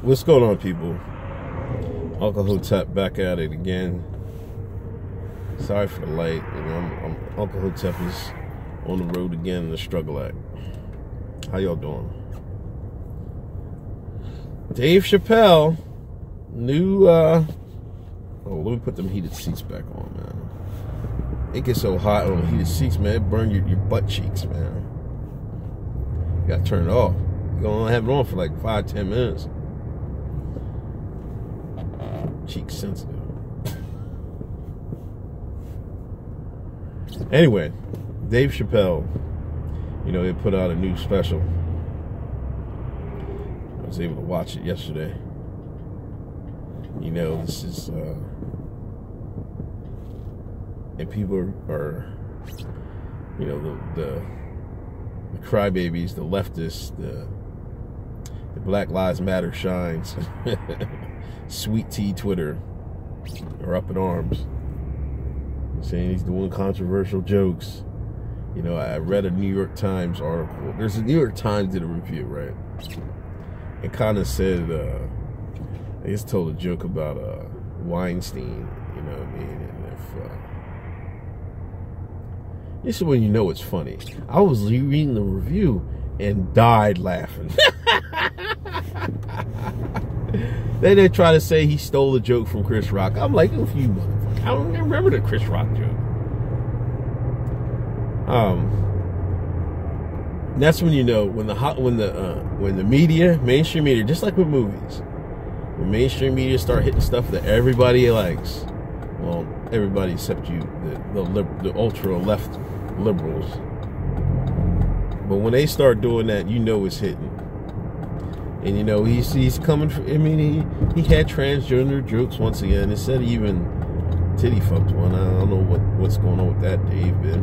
What's going on, people? Uncle Hotep back at it again. Sorry for the light. You know, Uncle Hotep is on the road again in the struggle act. How y'all doing? Dave Chappelle, new, oh, let me put them heated seats back on, man. It gets so hot on the heated seats, man. It burns your butt cheeks, man. You gotta turn it off. You're gonna have it on for like 5-10 minutes. Cheek sensitive. Anyway, Dave Chappelle, you know, they put out a new special. I was able to watch it yesterday. You know, this is, and people are, you know, the crybabies, the leftists, the Black Lives Matter shines, Sweet Tea Twitter are up in arms, saying he's doing controversial jokes. You know, I read a New York Times article. There's a New York Times did a review, right? It kind of said, they just told a joke about Weinstein, you know what I mean? And if, this is when you know it's funny. I was reading the review and died laughing. Then they try to say he stole a joke from Chris Rock. I'm like, oh, you motherfucker. I don't remember the Chris Rock joke. That's when you know when the media, mainstream media, just like with movies, when mainstream media start hitting stuff that everybody likes, well, everybody except you, the ultra left liberals. But when they start doing that, you know it's hitting. And you know he's coming. I mean he had transgender jokes once again. Instead of even titty fucked one. I don't know what's going on with that, Dave, man,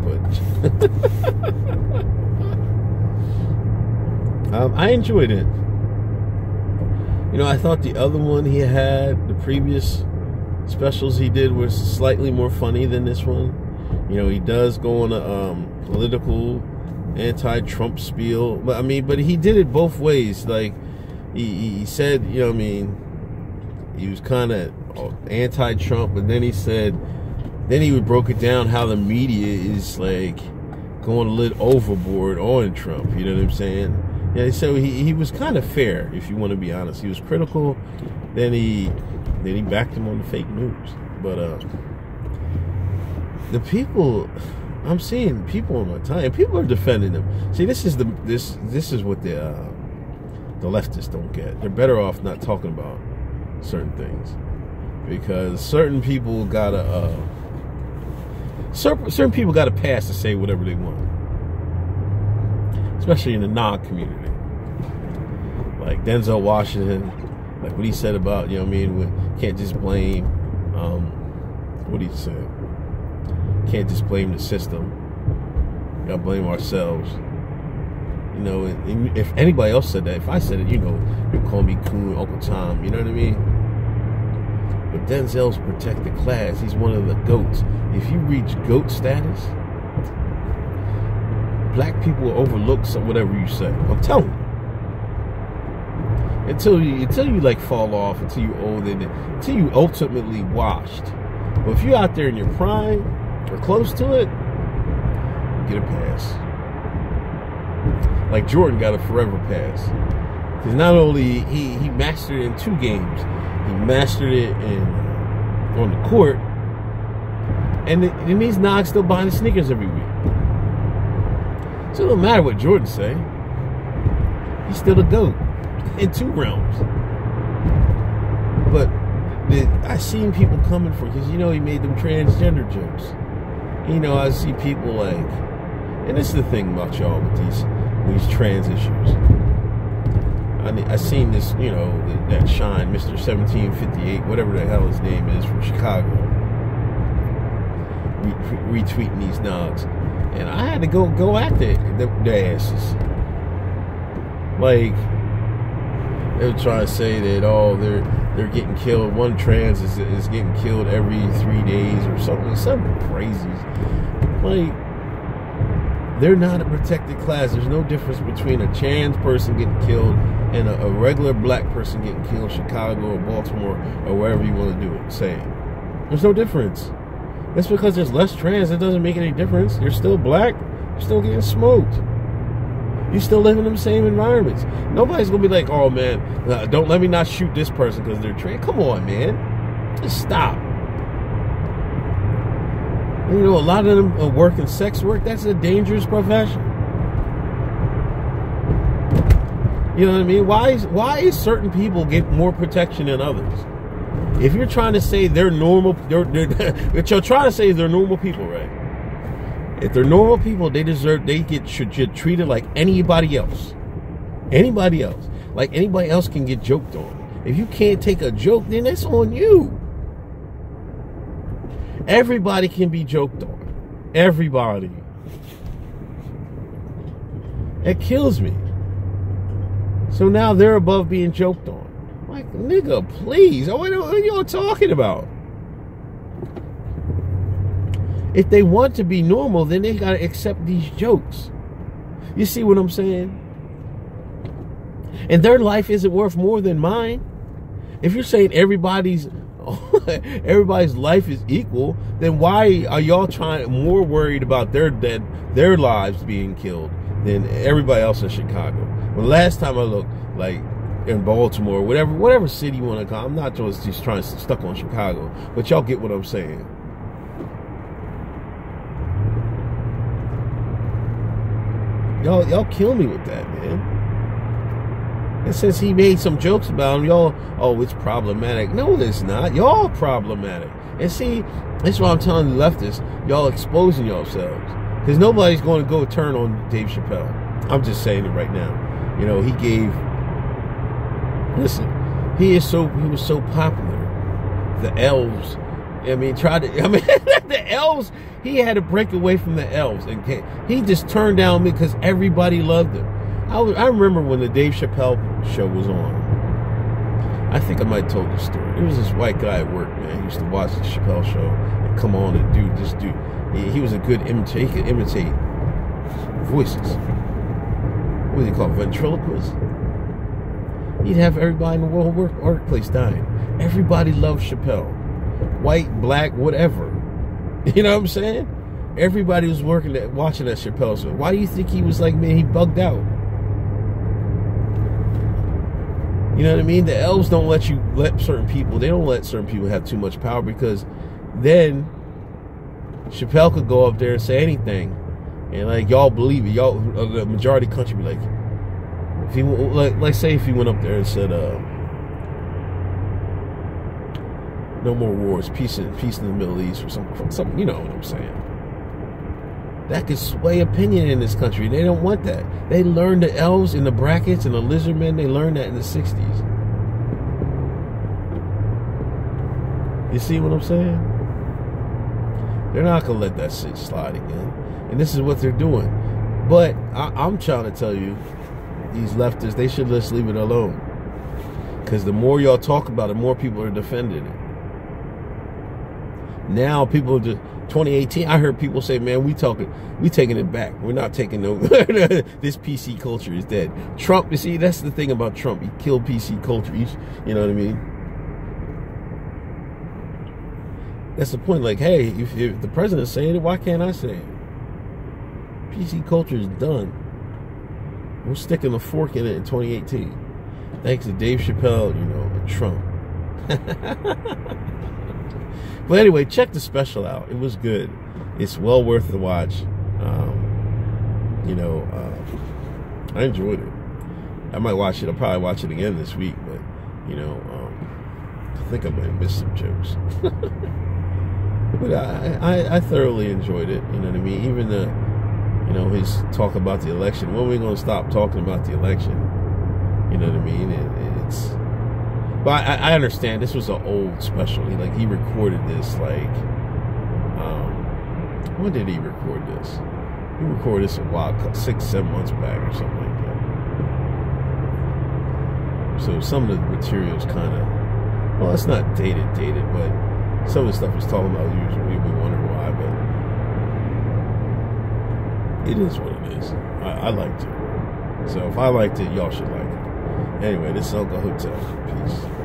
but I enjoyed it. You know, I thought the other one he had, the previous specials he did, was slightly more funny than this one. You know, he does go on a political anti-Trump spiel, but I mean, but he did it both ways. Like he said, you know what I mean, he was kind of anti-Trump, but then he broke it down how the media is like going a little overboard on Trump. You know what I'm saying? Yeah, so he was kind of fair, if you want to be honest. He was critical, then he backed him on the fake news. But the people, I'm seeing people on my time, people are defending him. See, this is what the leftists don't get. They're better off not talking about certain things, because certain people gotta pass to say whatever they want, especially in the non-community. Like Denzel Washington, like what he said about, you know what I mean, can't just blame what he said, can't just blame the system, you gotta blame ourselves. You know, and if anybody else said that, if I said it, you know, you'd call me Coon, Uncle Tom, you know what I mean? But Denzel's protected class. He's one of the GOATs. If you reach GOAT status, black people will overlook whatever you say. I'm telling you. Until you like fall off, until you're old, until you ultimately washed. But if you're out there in your prime, or close to it, get a pass. Like Jordan got a forever pass, because not only he mastered it in 2 games, he mastered it on the court, and these Nogs still buying the sneakers every week. So it don't matter what Jordan say, he's still the GOAT in 2 realms. But I seen people coming for, because you know he made them transgender jokes. You know, I see people like, and this is the thing about y'all with these trans issues. I seen this, you know, that shine, Mr. 1758, whatever the hell his name is, from Chicago, retweeting these Nogs, and I had to go at their asses. Like they were trying to say that they're getting killed. One trans is getting killed every 3 days or something crazy. Like, They're not a protected class. There's no difference between a trans person getting killed and a regular black person getting killed in Chicago or Baltimore or wherever you want to do it. Say it. There's no difference. That's because there's less trans. It doesn't make any difference. You're still black. You're still getting smoked. You still live in them same environments. Nobody's going to be like, oh, man, don't let me not shoot this person because they're trans. Come on, man. Just stop. You know, a lot of them work in sex work. That's a dangerous profession. You know what I mean? Why is certain people get more protection than others? If you're trying to say they're normal, what you're trying to say is they're normal people, right? If they're normal people, they should get treated like anybody else. Anybody else. Like anybody else can get joked on. If you can't take a joke, then that's on you. Everybody can be joked on. Everybody. It kills me. So now they're above being joked on. Like, nigga, please. What are y'all talking about? If they want to be normal, then they got to accept these jokes. You see what I'm saying? And their life isn't worth more than mine. If you're saying everybody's life is equal, then why are y'all more worried about their lives being killed than everybody else in Chicago? Well, last time I looked, like in Baltimore, whatever city you want to call, I'm not just trying to stuck on Chicago, but y'all get what I'm saying. Y'all kill me with that, man. And since he made some jokes about him, y'all, oh, it's problematic. No, it's not. Y'all problematic. And see, that's why I'm telling the leftists, y'all exposing yourselves. Because nobody's going to go turn on Dave Chappelle. I'm just saying it right now. You know, listen, he was so popular. The elves, the elves, he had to break away from the elves. And he just turned down me because everybody loved him. I remember when the Dave Chappelle show was on. I think I might have told the story. There was this white guy at work, man. He used to watch the Chappelle show and come on and do this dude. He was a good imitator. He could imitate voices. What do they call it? Ventriloquist? He'd have everybody in the world workplace dying. Everybody loved Chappelle. White, black, whatever. You know what I'm saying? Everybody was watching that Chappelle show. Why do you think he was like, man, he bugged out? You know what I mean? The elves don't let certain people have too much power, because then Chappelle could go up there and say anything, and like y'all believe it. Y'all, the majority country, be like, if he say if he went up there and said, no more wars, peace in the Middle East, or something. You know what I'm saying? That could sway opinion in this country. They don't want that. They learned the elves and the brackets and the lizard men. They learned that in the 60s. You see what I'm saying? They're not going to let that shit slide again. And this is what they're doing. But I'm trying to tell you, these leftists, they should just leave it alone. Because the more y'all talk about it, more people are defending it. Now people just... 2018, I heard people say, man, we taking it back. We're not taking no, this PC culture is dead. Trump, you see, that's the thing about Trump. He killed PC culture. You know what I mean? That's the point. Like, hey, if the president's saying it, why can't I say it? PC culture is done. We're sticking a fork in it in 2018. Thanks to Dave Chappelle, and Trump. But anyway, check the special out. It was good. It's well worth the watch. I enjoyed it. I might watch it. I'll probably watch it again this week. But, I think I might miss some jokes. But I thoroughly enjoyed it. You know what I mean? Even his talk about the election. When are we going to stop talking about the election? You know what I mean? It's... But I understand this was an old special. He recorded this when did he record this? He recorded this a while, 6-7 months back or something like that. So some of the material's kind of, well, it's not dated, but some of the stuff he's talking about usually we wonder why. it is what it is. I liked it. So if I liked it, y'all should like it. Anyway, this is Uncle Hotel. Peace.